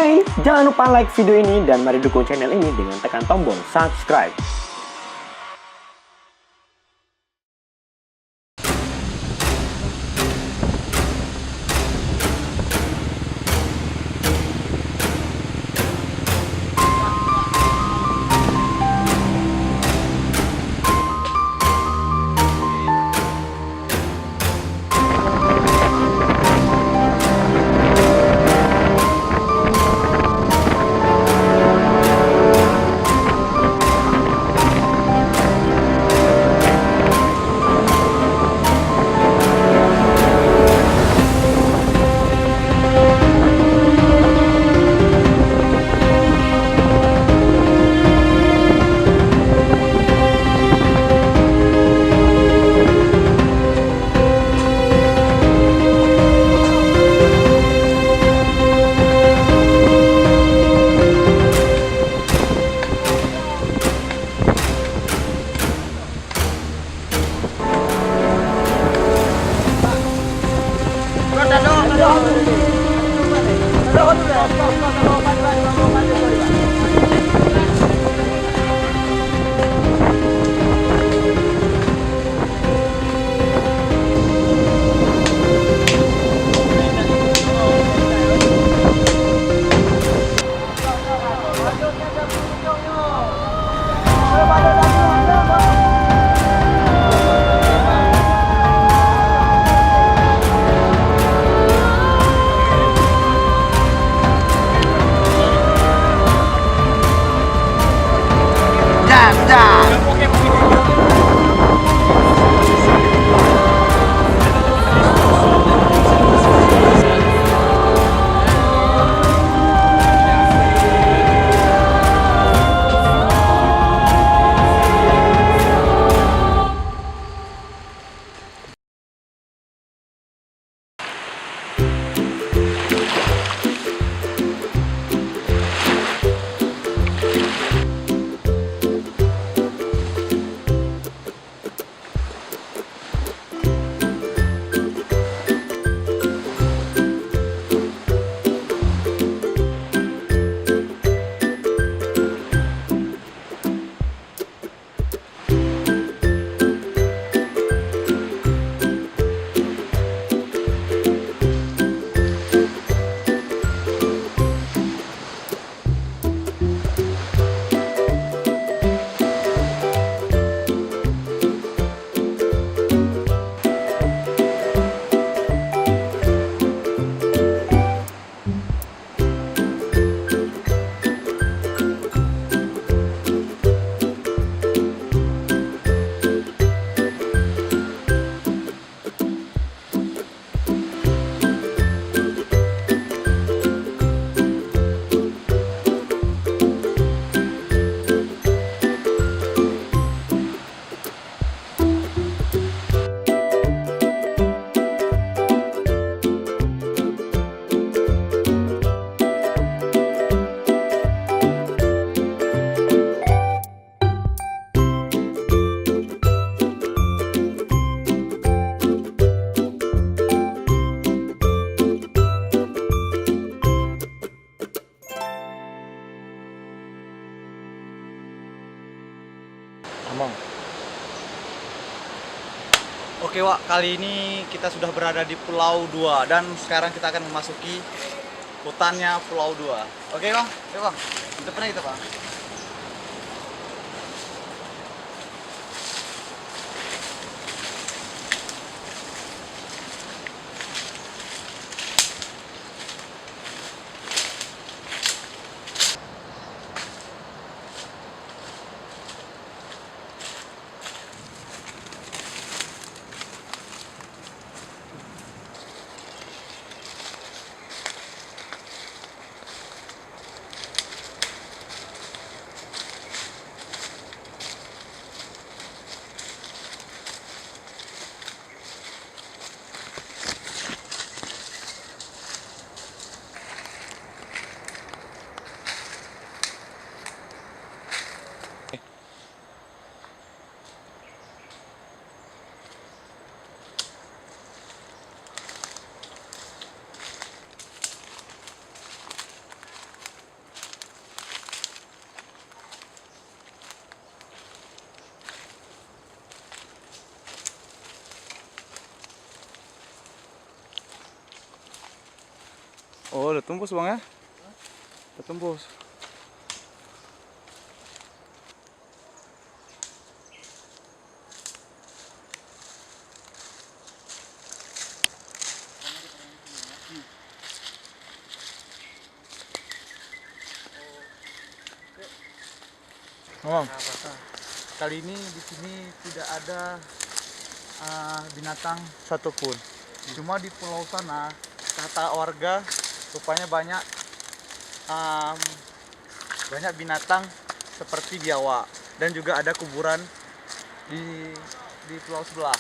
Hey, jangan lupa like video ini dan mari dukung channel ini dengan tekan tombol subscribe. Oke Wak, kali ini kita sudah berada di Pulau 2 dan sekarang kita akan memasuki hutannya Pulau 2. Oke Bang, yuk Bang, depannya itu Bang. Oh, udah tembus bang ya? Udah tembus. Oh, kali ini di sini tidak ada binatang satupun. Cuma di pulau sana kata warga rupanya banyak binatang seperti biawak dan juga ada kuburan di pulau sebelah.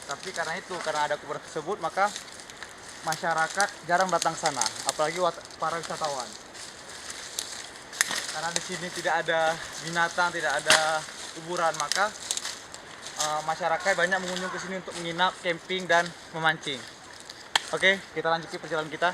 Tapi karena ada kuburan tersebut maka masyarakat jarang datang sana, apalagi para wisatawan. Karena di sini tidak ada binatang, tidak ada kuburan, maka masyarakat banyak mengunjung ke sini untuk menginap, camping dan memancing. Oke, kita lanjutkan perjalanan kita.